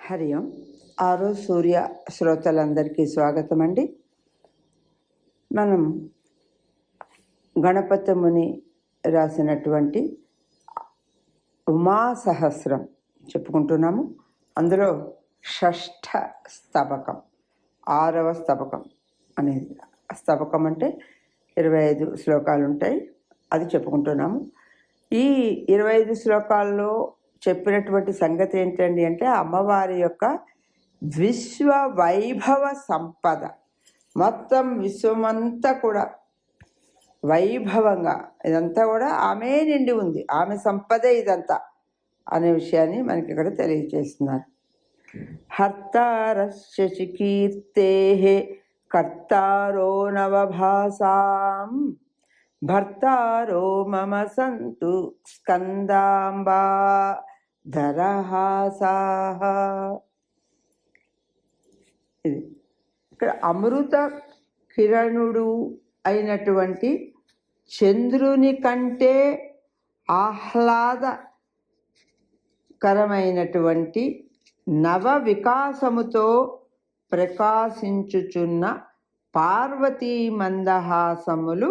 హరి ఓం. ఆరో సూర్య శ్రోతలందరికీ స్వాగతం అండి. మనం గణపతి ముని రాసినటువంటి ఉమా సహస్రం చెప్పుకుంటున్నాము. అందులో షష్ఠ స్తబకం, 6వ స్తబకం అనేది. స్తబకం అంటే 25 శ్లోకాలు ఉంటాయి, అది చెప్పుకుంటున్నాము. ఈ 25 శ్లోకాల్లో చెప్పినటువంటి సంగతి ఏంటండి అంటే, అమ్మవారి యొక్క విశ్వ వైభవ సంపద, మొత్తం విశ్వమంతా కూడా వైభవంగా ఇదంతా కూడా ఆమె నిండి ఉంది, ఆమె సంపదే ఇదంతా అనే విషయాన్ని మనకి ఇక్కడ తెలియజేస్తున్నారు. హర్తారస్య కీర్తే కర్తారో నవభాసాం భర్తారో మమ సంతు స్కందాంబా ధరహాసాః. ఇది ఇక్కడ అమృత కిరణుడు అయినటువంటి చంద్రుని కంటే ఆహ్లాదకరమైనటువంటి నవ వికాసముతో ప్రకాశించుచున్న పార్వతీ మందహాసములు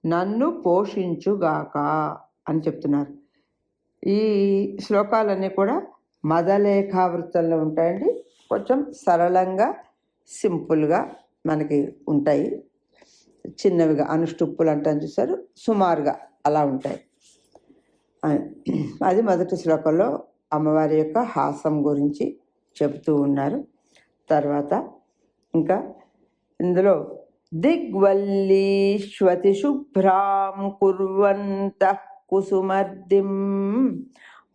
నన్ను పోషించుగాక అని చెప్తున్నారు. ఈ శ్లోకాలన్నీ కూడా మదలేఖావృత్తంలో ఉంటాయండి. కొంచెం సరళంగా సింపుల్గా మనకి ఉంటాయి, చిన్నవిగా అనుష్టుప్పులు అంటాను చూసారు, సుమారుగా అలా ఉంటాయి. అది మొదటి శ్లోకంలో అమ్మవారి యొక్క హాసం గురించి చెబుతూ ఉన్నారు. తర్వాత ఇంకా ఇందులో దిగ్వల్లీష్వతి శుభ్రాం కుర్వంతః కుసుమర్దిం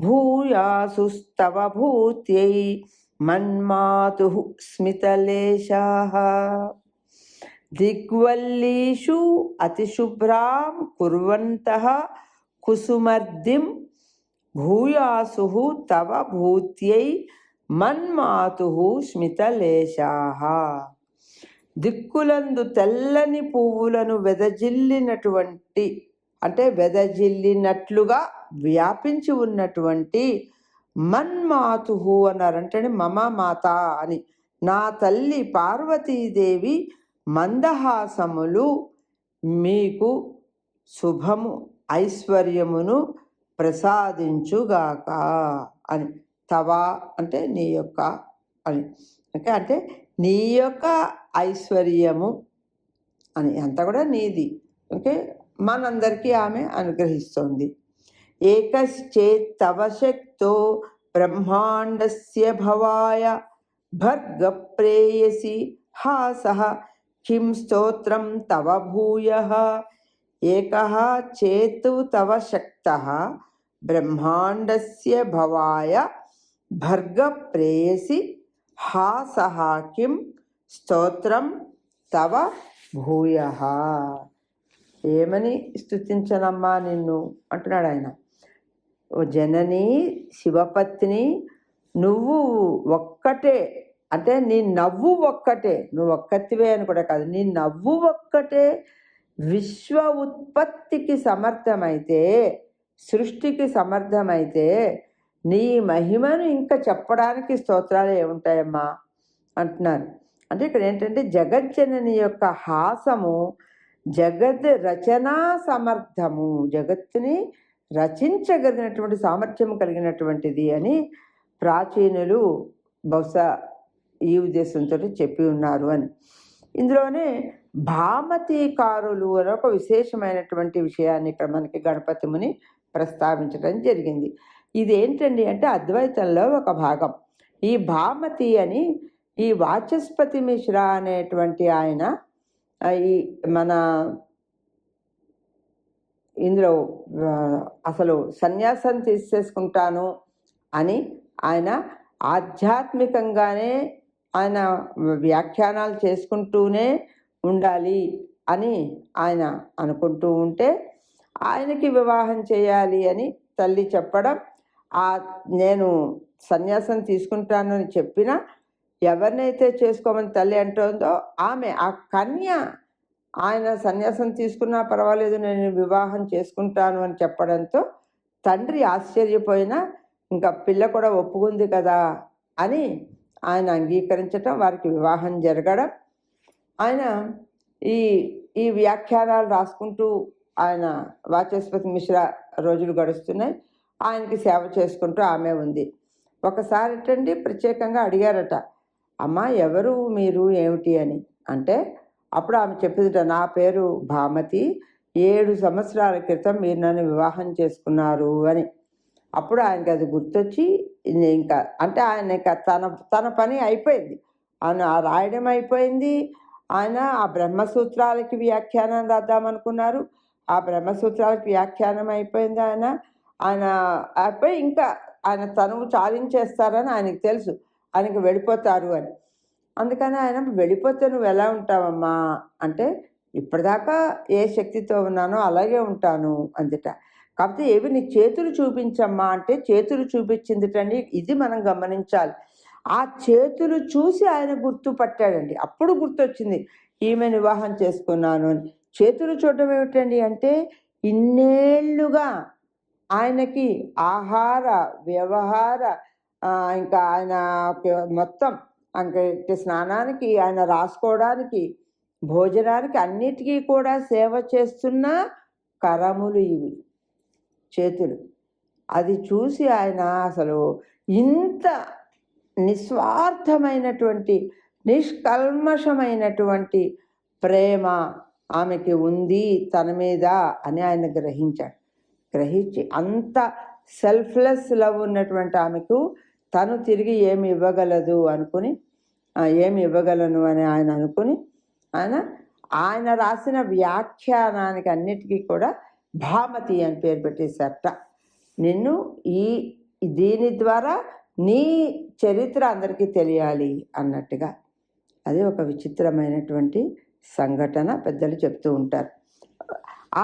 భూయాసుస్తవ భూత్యై మన్మాతుః స్మితలేశాః. దిగ్వల్లీషు అతిశుభ్రాం కుర్వంతః కుసుమర్దిం భూయాసుః తవ భూత్యై మన్మాతుః స్మితలేశాః. దిక్కులందు తెల్లని పువ్వులను వెదజిల్లినటువంటి, అంటే వెదజిల్లినట్లుగా వ్యాపించి ఉన్నటువంటి మన్మాతుహు అన్నారంటే మమ మాత అని, నా తల్లి పార్వతీదేవి మందహాసములు మీకు శుభము ఐశ్వర్యమును ప్రసాదించుగాక అని. తవా అంటే నీ యొక్క అని, అంటే నీ యొక్క ఐశ్వర్యము అని, అంతా కూడా నీది. ఓకే, మనందరికీ ఆమె అనుగ్రహిస్తోంది. ఏకశ్చేత్ తవ శక్తో బ్రహ్మాండస్య భవాయ భర్గ ప్రేయసి హాసః కిం స్తోత్రం తవ భూయః. ఏకః చేత్ తవ శక్తః బ్రహ్మాండస్య భవాయ భర్గ ప్రేయసి హాసః కిం స్తోత్రం తవ భూయః. ఏమని స్తుతించనమ్మా నిన్ను అంటున్నాడు ఆయన. ఓ జనని శివపత్ని, నువ్వు ఒక్కటే, అంటే నీ నవ్వు ఒక్కటే, నువ్వు ఒక్కటివే అని కూడా కాదు, నీ నవ్వు ఒక్కటే విశ్వ ఉత్పత్తికి సమర్థమైతే, సృష్టికి సమర్థమైతే నీ మహిమను ఇంకా చెప్పడానికి స్తోత్రాలు ఏముంటాయమ్మా అంటున్నారు. అంటే ఇక్కడ ఏంటంటే జగజ్జనని యొక్క హాసము జగత్ రచనా సమర్థము, జగత్తుని రచించగలిగినటువంటి సామర్థ్యం కలిగినటువంటిది అని ప్రాచీనులు బహుశా ఈ ఉద్దేశంతో చెప్పి ఉన్నారు అని. ఇందులోనే భామతీకారులు అని ఒక విశేషమైనటువంటి విషయాన్ని ఇక్కడ మనకి గణపతి ముని ప్రస్తావించడం జరిగింది. ఇదేంటండి అంటే అద్వైతంలో ఒక భాగం. ఈ భామతి అని ఈ వాచస్పతి మిశ్రా అనేటువంటి ఆయన ఈ మన ఇందులో అసలు సన్యాసం తీసేసుకుంటాను అని ఆయన ఆధ్యాత్మికంగానే ఆయన వ్యాఖ్యానాలు చేసుకుంటూనే ఉండాలి అని ఆయన అనుకుంటూ ఉంటే, ఆయనకి వివాహం చేయాలి అని తల్లి చెప్పడం, నేను సన్యాసం తీసుకుంటాను అని చెప్పినా ఎవరినైతే చేసుకోమని తల్లి అంటుందో ఆమె, ఆ కన్య ఆయన సన్యాసం తీసుకున్నా పర్వాలేదు నేను వివాహం చేసుకుంటాను అని చెప్పడంతో తండ్రి ఆశ్చర్యపోయినా ఇంకా పిల్ల కూడా ఒప్పుకుంది కదా అని ఆయన అంగీకరించటం, వారికి వివాహం జరగడం, ఆయన ఈ ఈ వ్యాఖ్యానాలు రాసుకుంటూ ఆయన వాచస్పతి మిశ్రా రోజులు గడుస్తున్నాయి. ఆయనకి సేవ చేసుకుంటూ ఆమె ఉంది. ఒకసారిటండి ప్రత్యేకంగా అడిగారట, అమ్మ ఎవరు మీరు ఏమిటి అని. అంటే అప్పుడు ఆమె చెప్పిందట, నా పేరు భామతి, 7 సంవత్సరాల క్రితం మీరు నన్ను వివాహం చేసుకున్నారు అని. అప్పుడు ఆయనకి అది గుర్తొచ్చి ఇంకా అంటే ఆయన తన పని అయిపోయింది. ఆయన రాయడం అయిపోయింది. ఆయన ఆ బ్రహ్మసూత్రాలకి వ్యాఖ్యానం రాద్దామనుకున్నారు. ఆ బ్రహ్మసూత్రాలకి వ్యాఖ్యానం అయిపోయింది. ఆయన అయిపోయి ఇంకా ఆయన తనువు చాలించేస్తారని ఆయనకు తెలుసు, ఆయనకి వెళ్ళిపోతారు అని. అందుకని ఆయన, వెళ్ళిపోతే నువ్వు ఎలా ఉంటావమ్మా అంటే, ఇప్పటిదాకా ఏ శక్తితో ఉన్నానో అలాగే ఉంటాను అందుట. కాకపోతే ఏవి నీ చేతులు చూపించమ్మా అంటే చేతులు చూపించిందిటండి. ఇది మనం గమనించాలి. ఆ చేతులు చూసి ఆయన గుర్తుపట్టాడండి. అప్పుడు గుర్తొచ్చింది, ఈమె వివాహం చేసుకున్నాను అని. చేతులు చూడటం ఏమిటండి అంటే, ఇన్నేళ్లుగా ఆయనకి ఆహార వ్యవహార ఇంకా ఆయన మొత్తం అంటే స్నానానికి, ఆయన రాసుకోవడానికి, భోజనానికి అన్నిటికీ కూడా సేవ చేస్తున్న కరములు ఇవి, చేతులు. అది చూసి ఆయన అసలు ఇంత నిస్వార్థమైనటువంటి నిష్కల్మషమైనటువంటి ప్రేమ ఆమెకి ఉంది తన మీద అని ఆయన గ్రహించాడు. గ్రహించి అంత సెల్ఫ్లెస్ లవ్ ఉన్నటువంటి ఆమెకు తను తిరిగి ఏమి ఇవ్వగలదు అనుకుని, ఏమి ఇవ్వగలను అని ఆయన అనుకుని ఆయన రాసిన వ్యాఖ్యానానికి అన్నిటికీ కూడా భామతి అని పేరు పెట్టేశారట. నిన్ను దీని ద్వారా నీ చరిత్ర అందరికీ తెలియాలి అన్నట్టుగా. అది ఒక విచిత్రమైనటువంటి సంఘటన పెద్దలు చెప్తూ ఉంటారు.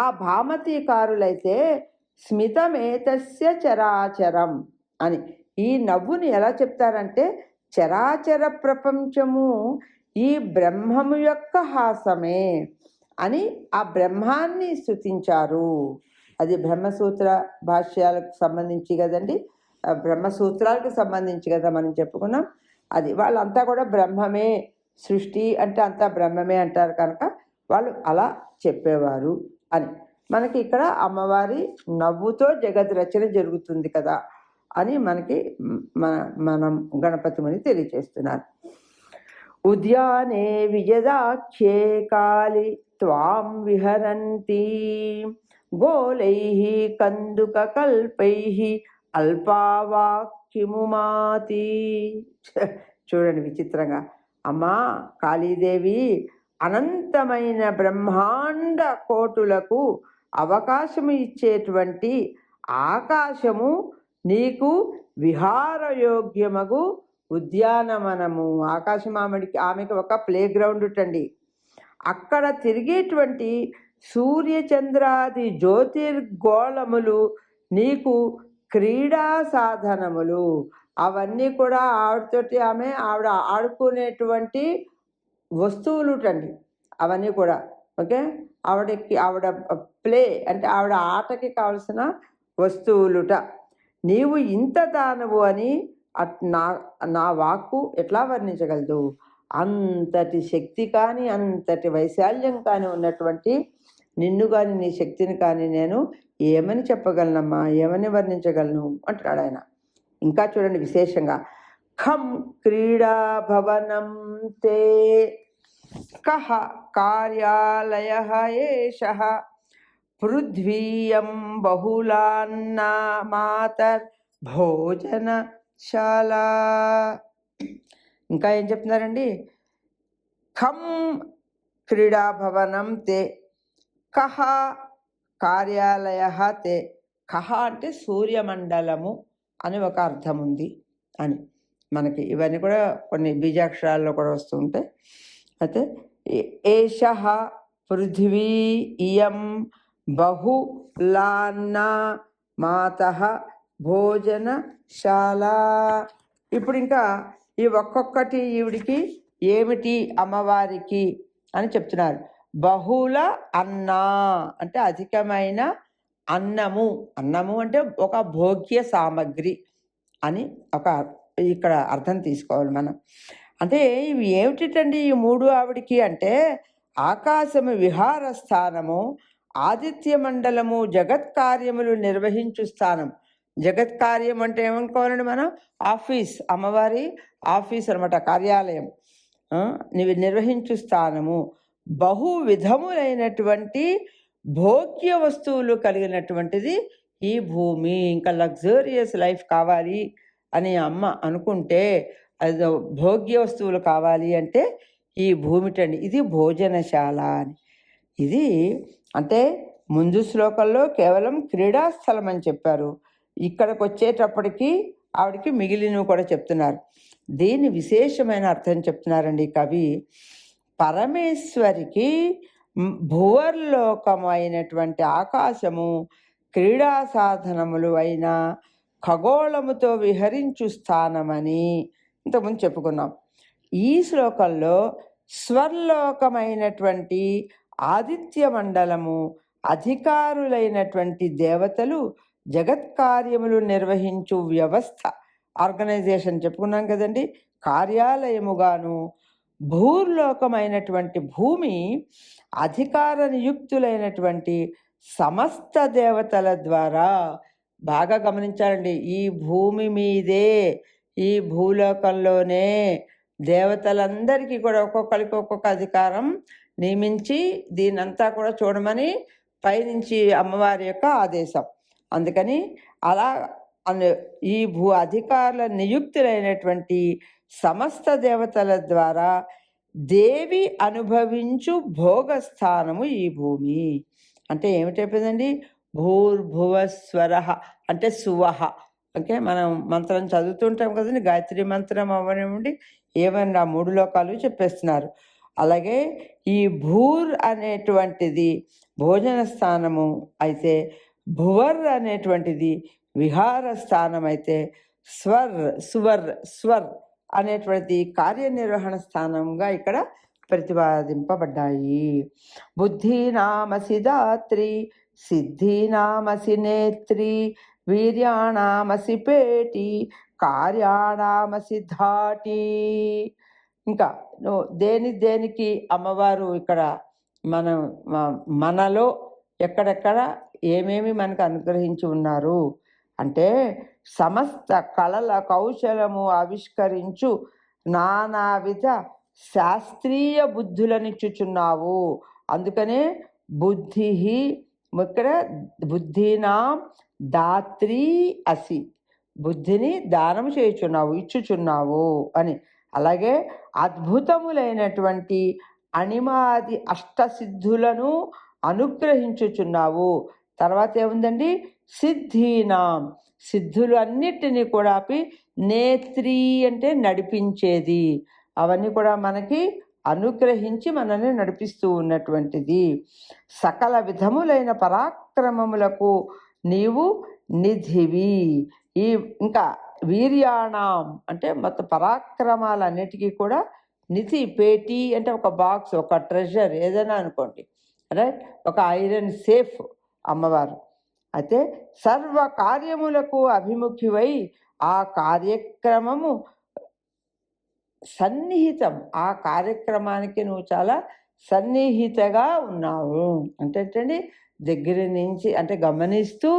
ఆ భామతీకారులైతే స్మితమేతస్య చరాచరం అని ఈ నవ్వుని ఎలా చెప్తారంటే, చరాచర ప్రపంచము ఈ బ్రహ్మము యొక్క హాసమే అని ఆ బ్రహ్మాన్ని స్తుతించారు. అది బ్రహ్మసూత్ర భాష్యాలకు సంబంధించి కదండి, బ్రహ్మసూత్రాలకు సంబంధించి కదా మనం చెప్పుకున్నాం. అది వాళ్ళంతా కూడా బ్రహ్మమే, సృష్టి అంటే అంతా బ్రహ్మమే అంటారు కనుక వాళ్ళు అలా చెప్పేవారు అని. మనకి ఇక్కడ అమ్మవారి నవ్వుతో జగత్ రచన జరుగుతుంది కదా అని మనకి మనం గణపతి ముని తెలియచేస్తున్నారు. ఉద్యానే విజదాఖ్యే కాళి త్వాం విహరంతి గోలైః కందుక కల్పైః అల్పావాక్యముమాతి. చూడండి విచిత్రంగా, అమ్మా కాళీదేవి అనంతమైన బ్రహ్మాండ కోటులకు అవకాశము ఇచ్చేటువంటి ఆకాశము నీకు విహారయోగ్యమగు ఉద్యానవనము. ఆకాశం ఆమెకి ఒక ప్లే గ్రౌండ్ అండి. అక్కడ తిరిగేటువంటి సూర్యచంద్రాది జ్యోతిర్గోళములు నీకు క్రీడా సాధనములు. అవన్నీ కూడా ఆవిడతోటి ఆవిడ ఆడుకునేటువంటి వస్తువులు అండి అవన్నీ కూడా. ఓకే, ఆవిడ ప్లే అంటే ఆవిడ ఆటకి కావలసిన వస్తువులుట. నీవు ఇంత దానవు అని నా వాక్కు ఎట్లా వర్ణించగలదు? అంతటి శక్తి కానీ అంతటి వైశాల్యం కానీ ఉన్నటువంటి నిన్ను కానీ నీ శక్తిని కానీ నేను ఏమని చెప్పగలనమ్మా, ఏమని వర్ణించగలను అంటున్నాడు ఆయన. ఇంకా చూడండి విశేషంగా, ఖం క్రీడా భవనం తే కః కార్యాలయః ఏషః పృథ్వీయం బహుళాన్నా మాతర్ భోజనశాల. ఇంకా ఏం చెప్తున్నారండి? ఖం క్రీడాభవనం తే కః కార్యాలయః తే. కః అంటే సూర్యమండలము అని ఒక అర్థం ఉంది అని మనకి. ఇవన్నీ కూడా కొన్ని బీజాక్షరాల్లో కూడా వస్తూ ఉంటాయి. అయితే ఏషః పృథ్వీ ఇయం బహుళాన్నా మాతః భోజనశాల. ఇప్పుడు ఇంకా ఈ ఒక్కొక్కటి ఈవిడికి ఏమిటి అమ్మవారికి అని చెప్తున్నారు. బహుళ అన్నా అంటే అధికమైన అన్నము. అన్నము అంటే ఒక భోగ్య సామగ్రి అని ఒక ఇక్కడ అర్థం తీసుకోవాలి మనం. అంటే ఇవి ఏమిటండి ఈ 3 ఆవిడికి అంటే ఆకాశము విహార స్థానము, ఆదిత్య మండలము జగత్కార్యములు నిర్వహించు స్థానం. జగత్కార్యం అంటే ఏమనుకోవాలండి మనం? ఆఫీస్, అమ్మవారి ఆఫీస్ అనమాట, కార్యాలయం. నిర్వహించు స్థానము, బహు విధములైనటువంటి భోగ్య వస్తువులు కలిగినటువంటిది ఈ భూమి. ఇంకా లగ్జరియస్ లైఫ్ కావాలి అని అమ్మ అనుకుంటే, అది భోగ్య వస్తువులు కావాలి అంటే ఈ భూమిటండి. ఇది భోజనశాల అని. ఇది అంటే ముందు శ్లోకంలో కేవలం క్రీడాస్థలం అని చెప్పారు. ఇక్కడికి వచ్చేటప్పటికి ఆవిడికి మిగిలినవి కూడా చెప్తున్నారు. దీని విశేషమైన అర్థం చెప్తున్నారండి కవి. పరమేశ్వరికి భువర్లోకమైనటువంటి ఆకాశము, క్రీడా సాధనములు అయిన ఖగోళముతో విహరించు స్థానమని ఇంతకుముందు చెప్పుకున్నాం. ఈ శ్లోకంలో స్వర్లోకమైనటువంటి ఆదిత్య మండలము, అధికారులైనటువంటి దేవతలు, జగత్కార్యములు నిర్వహించు వ్యవస్థ, ఆర్గనైజేషన్ చెప్పుకున్నాం కదండి, కార్యాలయముగాను, భూర్లోకమైనటువంటి భూమి, అధికార నియుక్తులైనటువంటి సమస్త దేవతల ద్వారా. బాగా గమనించాలండి, ఈ భూమి మీదే, ఈ భూలోకంలోనే దేవతలందరికీ కూడా ఒక్కొక్కరికి ఒక్కొక్క అధికారం నియమించి దీనంతా కూడా చూడమని పైనుంచి అమ్మవారి యొక్క ఆదేశం. అందుకని అలా ఈ అధికారుల నియుక్తులైనటువంటి సమస్త దేవతల ద్వారా దేవి అనుభవించు భోగస్థానము ఈ భూమి. అంటే ఏమిటైపోయిందండి? భూర్భువస్వర అంటే సువహ. ఓకే, మనం మంత్రం చదువుతుంటాం కదండి, గాయత్రి మంత్రం అవనివ్వండి, ఏమన్నా 3 లోకాలు చెప్పేస్తున్నారు. అలాగే ఈ భూర్ అనేటువంటిది భోజన స్థానము అయితే, భువర్ అనేటువంటిది విహార స్థానం అయితే, స్వర్ అనేటువంటి కార్యనిర్వహణ స్థానంగా ఇక్కడ ప్రతిపాదింపబడ్డాయి. బుద్ధీనామసి దాత్రి, సిద్ధీనామసి నేత్రి, వీర్యాణామసి పేటి, కార్యాణామసి ధాటి. ఇంకా దేనికి అమ్మవారు ఇక్కడ మనలో ఎక్కడెక్కడ ఏమేమి మనకు అనుగ్రహించి ఉన్నారు అంటే, సమస్త కళల కౌశలము ఆవిష్కరించు నానావిధ శాస్త్రీయ బుద్ధులనిచ్చుచున్నావు. అందుకనే బుద్ధి ఇక్కడ బుద్ధినాం దాత్రి అసి, బుద్ధిని దానం చేయుచున్నావు, ఇచ్చుచున్నావు అని. అలాగే అద్భుతములైనటువంటి అణిమాది అష్టసిద్ధులను అనుగ్రహించుచున్నావు. తర్వాత ఏముందండి? సిద్ధీనాం, సిద్ధులు అన్నిటినీ కూడా నేత్రి అంటే నడిపించేది, అవన్నీ కూడా మనకి అనుగ్రహించి మనల్ని నడిపిస్తూ ఉన్నటువంటిది. సకల విధములైన పరాక్రమములకు నీవు నిధివి. ఇంకా వీర్యాణం అంటే మొత్తం పరాక్రమాలన్నిటికీ కూడా నిధి. పేటీ అంటే ఒక బాక్స్, ఒక ట్రెజర్ ఏదైనా అనుకోండి, రైట్, ఒక ఐరన్ సేఫ్ అమ్మవారు. అయితే సర్వ కార్యములకు అభిముఖివై ఆ కార్యక్రమము సన్నిహితం, ఆ కార్యక్రమానికి నువ్వు చాలా సన్నిహితగా ఉన్నావు. అంటే దగ్గర నుంచి అంటే గమనిస్తూ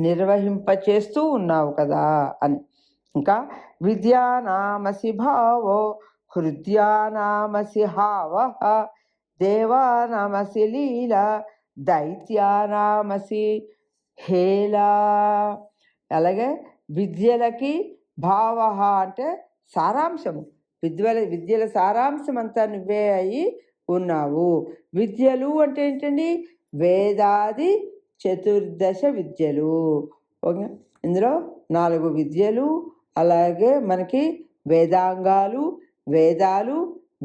నిర్వహింపచేస్తూ ఉన్నావు కదా అని. ఇంకా విద్యానామసి భావో, హృద్యానామసి హావ, దేవానామసి లీల, దైత్యానామసి హేలా. అలాగే విద్యలకి భావ అంటే సారాంశము, విద్యల సారాంశం అంతా నువ్వే అయి ఉన్నావు. విద్యలు అంటే ఏంటండి? వేదాది చతుర్దశ విద్యలు. ఓకే, ఇందులో 4 విద్యలు, అలాగే మనకి వేదాంగాలు,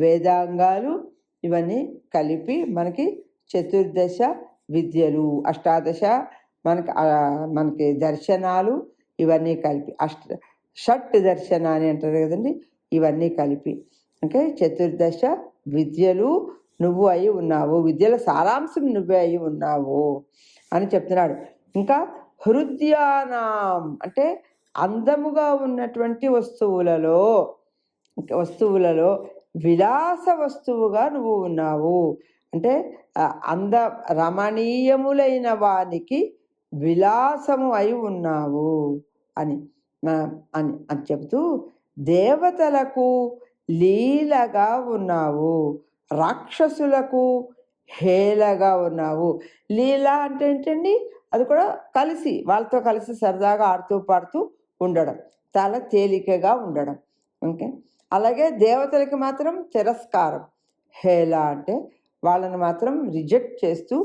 వేదాంగాలు ఇవన్నీ కలిపి మనకి చతుర్దశ విద్యలు, అష్టాదశ మనకి దర్శనాలు, ఇవన్నీ కలిపి షట్ దర్శనాన్ని అంటారు కదండి, ఇవన్నీ కలిపి అంటే చతుర్దశ విద్యలు నువ్వు అయి ఉన్నావు, విద్యల సారాంశం నువ్వే అయి ఉన్నావు అని చెప్తున్నాడు. ఇంకా హృదయానాం అంటే అందముగా ఉన్నటువంటి వస్తువులలో విలాస వస్తువుగా నువ్వు ఉన్నావు. అంటే రమణీయములైన వానికి విలాసము అయి ఉన్నావు అని అని చెబుతూ, దేవతలకు లీలగా ఉన్నావు, రాక్షసులకు హేళగా ఉన్నావు. లీల అంటే ఏంటండి? అది కూడా వాళ్ళతో కలిసి సరదాగా ఆడుతూ పాడుతూ ఉండడం, చాలా తేలికగా ఉండడం. ఓకే. అలాగే దేవతలకి మాత్రం తిరస్కారం. హేళ అంటే వాళ్ళని మాత్రం రిజెక్ట్ చేస్తూ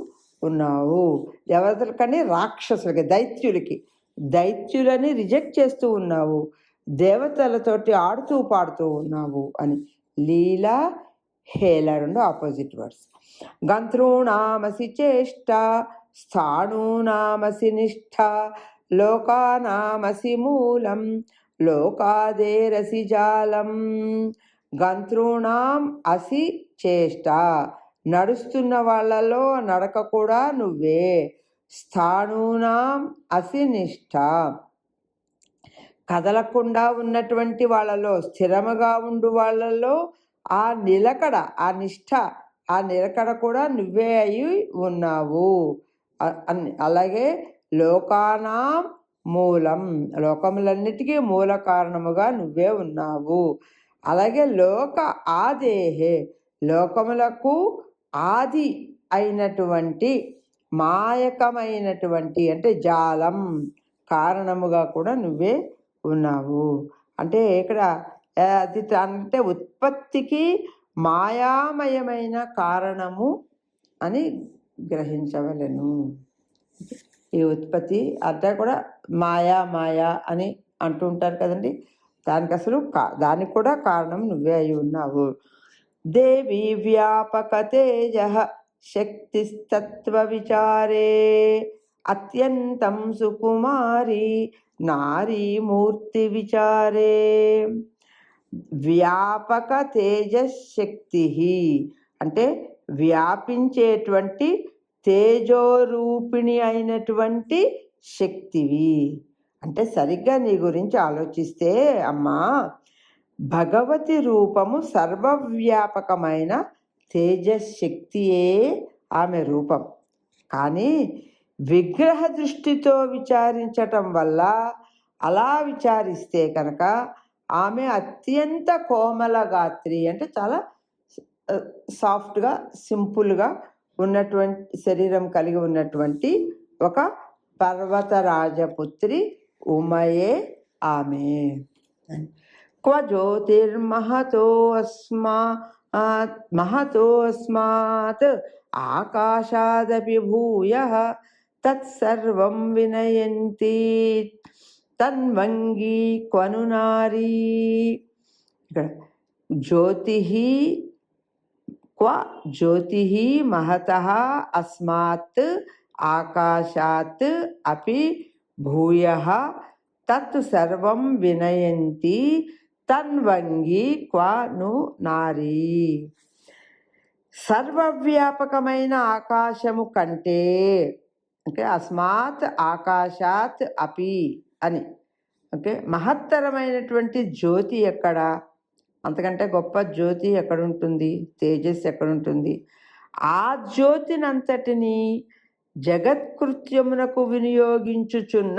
ఉన్నావు. దేవతలకని రాక్షసులకి, దైత్యులని రిజెక్ట్ చేస్తూ ఉన్నావు, దేవతలతోటి ఆడుతూ పాడుతూ ఉన్నావు అని. లీల, హేళ రెండు ఆపోజిట్ వర్డ్స్. గంతॄణామసి చేష్ట, స్థాణూనామసి నిష్ఠ, లోకానామసి మూలం, లోకాదేరసి జాలం. గంతॄణాం అసి చేష్ట, నడుస్తున్న వాళ్ళలో నడక కూడా నువ్వే. స్థాణూనాం అసి నిష్ఠ, కదలకుండా ఉన్నటువంటి వాళ్ళలో, స్థిరముగా ఉండు వాళ్ళలో ఆ నిలకడ, ఆ నిష్ఠ, ఆ నిలకడ కూడా నువ్వే అయి ఉన్నావు. అలాగే లోకానాం మూలం, లోకములన్నిటికీ మూల కారణముగా నువ్వే ఉన్నావు. అలాగే లోక ఆదేహే, లోకములకు ఆది అయినటువంటి, మాయకమైనటువంటి అంటే జాలం, కారణముగా కూడా నువ్వే ఉన్నావు. అంటే ఇక్కడ అది అంటే ఉత్పత్తికి మాయామయమైన కారణము అని గ్రహించవలెను. ఈ ఉత్పత్తి అంతా కూడా మాయా అని అంటుంటారు కదండి. దానికి కూడా కారణం నువ్వే అయి ఉన్నావు. దేవి వ్యాపక తేజ శక్తిస్తత్వ విచారే, అత్యంతం సుకుమారి నారీ మూర్తి విచారే. వ్యాపక తేజశక్తి అంటే వ్యాపించేటువంటి తేజోరూపిణి అయినటువంటి శక్తివి. అంటే సరిగ్గా నీ గురించి ఆలోచిస్తే అమ్మా, భగవతి రూపము సర్వవ్యాపకమైన తేజశక్తియే ఆమె రూపం. కానీ విగ్రహ దృష్టితో విచారించటం వల్ల, అలా విచారిస్తే కనుక ఆమె అత్యంత కోమల గాత్రి, అంటే చాలా సాఫ్ట్గా, సింపుల్గా ఉన్నటువంటి శరీరం కలిగి ఉన్నటువంటి ఒక పర్వతరాజపుత్రి ఉమయే ఆమె. క్వ జ్యోతిర్మహతోస్మాత్ ఆకాశాదపి భూయః తత్సర్వం వినయంతి తన్వంగి క్వను నారీ. ఇక్కడ జ్యోతి మహతః అస్మాత్ ఆకాశాత్ అపి భూయః తత్ సర్వం వినయంతి తన్వంగి క్వను నారీ. సర్వవ్యాపకమైన ఆకాశము కంటే, అంటే అస్మాత్ ఆకాశాత్ అపి అని, ఓకే, మహత్తరమైనటువంటి జ్యోతి ఎక్కడ, అంతకంటే గొప్ప జ్యోతి ఎక్కడుంటుంది, తేజస్సు ఎక్కడుంటుంది? ఆ జ్యోతినంతటిని జగత్కృత్యమునకు వినియోగించుచున్న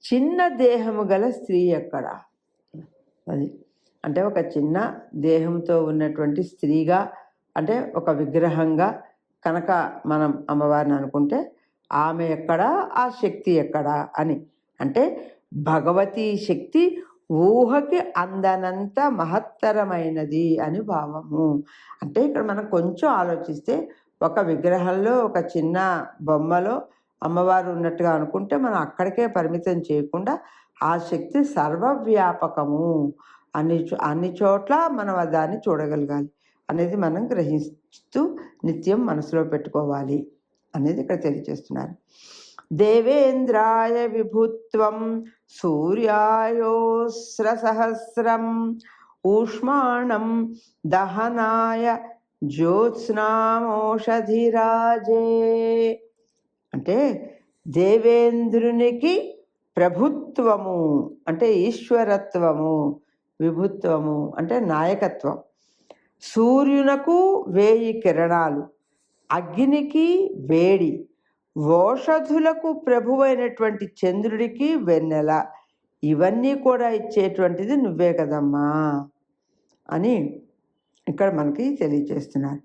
చిన్న దేహము గల స్త్రీ ఎక్కడ? అది అంటే ఒక చిన్న దేహంతో ఉన్నటువంటి స్త్రీగా, అంటే ఒక విగ్రహంగా కనుక మనం అమ్మవారిని అనుకుంటే ఆమె ఎక్కడా, ఆ శక్తి ఎక్కడా అని. అంటే భగవతీ శక్తి ఊహకి అందనంత మహత్తరమైనది అని భావము. అంటే ఇక్కడ మనం కొంచెం ఆలోచిస్తే, ఒక విగ్రహంలో, ఒక చిన్న బొమ్మలో అమ్మవారు ఉన్నట్టుగా అనుకుంటే మనం అక్కడికే పరిమితం చేయకుండా ఆ శక్తి సర్వవ్యాపకము, అన్ని చోట్ల మనం దాన్ని చూడగలగాలి అనేది మనం గ్రహిస్తూ నిత్యం మనసులో పెట్టుకోవాలి అనేది ఇక్కడ తెలియజేస్తున్నారు. దేవేంద్రాయ విభుత్వం సూర్యాయోస్రసహస్రం ఊష్మాణం దహనాయ జ్యోత్స్నామోషధిరాజే. అంటే దేవేంద్రునికి ప్రభుత్వము అంటే ఈశ్వరత్వము, విభుత్వము అంటే నాయకత్వం, సూర్యునకు 1000 కిరణాలు, అగ్నికి వేడి, ఓషధులకు ప్రభువైనటువంటి చంద్రుడికి వెన్నెల, ఇవన్నీ కూడా ఇచ్చేటువంటిది నువ్వే కదమ్మా అని ఇక్కడ మనకి తెలియచేస్తున్నారు.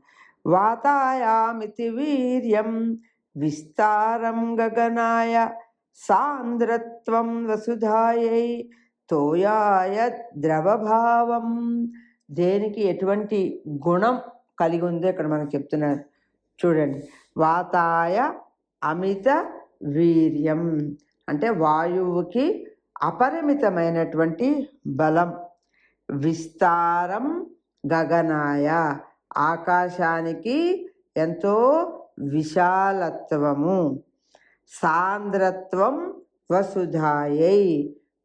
వాతాయామితి వీర్యం విస్తారం గగనాయ సాంద్రత్వం వసుధాయై తోయాయ ద్రవభావం. దేనికి ఎటువంటి గుణం కలిగి ఉందో ఇక్కడ మనకు చెప్తున్నారు చూడండి. వాతాయ అమిత వీర్యం అంటే వాయువుకి అపరిమితమైనటువంటి బలం, విస్తారం గగనాయ ఆకాశానికి ఎంతో విశాలత్వము, సాంద్రత్వం వసుధాయై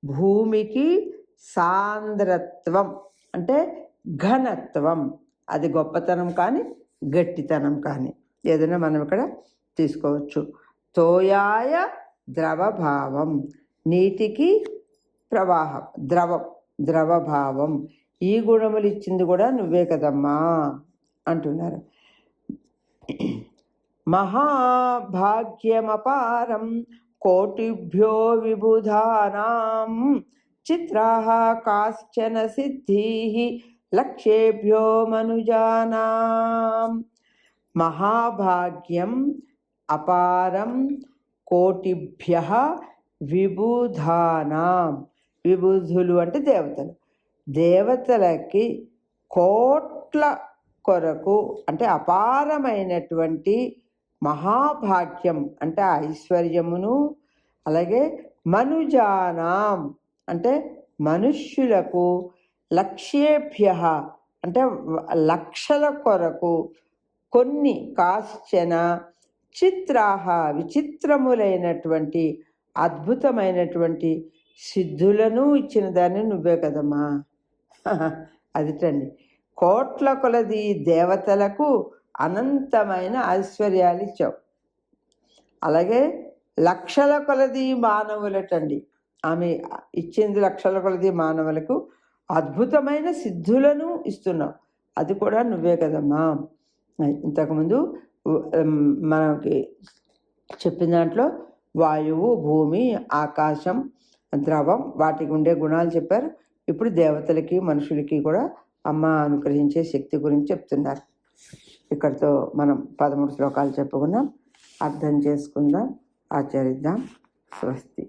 భూమికి సాంద్రత్వం అంటే ఘనత్వం, అది గొప్పతనం కానీ గట్టితనం కానీ ఏదైనా మనం ఇక్కడ తీసుకోవచ్చు. తోయాయ ద్రవభావం నీటికి ప్రవాహం, ద్రవభావం, ఈ గుణములు ఇచ్చింది కూడా నువ్వే కదమ్మా అంటున్నారు. మహాభాగ్యమపారం కోటిభ్యో విబుధానాం చిత్రాః కాశ్చన సిద్ధీః లక్ష్యేభ్యో మనుజానాం. మహాభాగ్యం అపారం కోటిభ్యః విబుధానాం, విబుధులు అంటే దేవతలు, దేవతలకి కోట్ల కొరకు అంటే అపారమైనటువంటి మహాభాగ్యం అంటే ఐశ్వర్యమును, అలాగే మనుజానాం అంటే మనుష్యులకు, లక్ష్యేభ్య అంటే లక్షల కొరకు, కొన్ని కాశ్చన చిత్రాహ విచిత్రములైనటువంటి అద్భుతమైనటువంటి సిద్ధులను ఇచ్చిన దాన్ని నువ్వే కదమ్మా. అదిటండి, కోట్ల కొలది దేవతలకు అనంతమైన ఐశ్వర్యాలు ఇచ్చావు, అలాగే లక్షల కొలది మానవులటండి, ఆమె ఇచ్చింది లక్షల కొలది మానవులకు అద్భుతమైన సిద్ధులను ఇస్తున్నావు, అది కూడా నువ్వే కదమ్మా. ఇంతకుముందు మనకి చెప్పిన దాంట్లో వాయువు, భూమి, ఆకాశం, ద్రవం వాటికి ఉండే గుణాలు చెప్పారు. ఇప్పుడు దేవతలకి మనుషులకి కూడా అమ్మ అనుగ్రహించే శక్తి గురించి చెప్తున్నారు. ఇక్కడితో మనం 13 శ్లోకాలు చెప్పుకున్నాం, అర్థం చేసుకుందాం, ఆచరిద్దాం. స్వస్తి.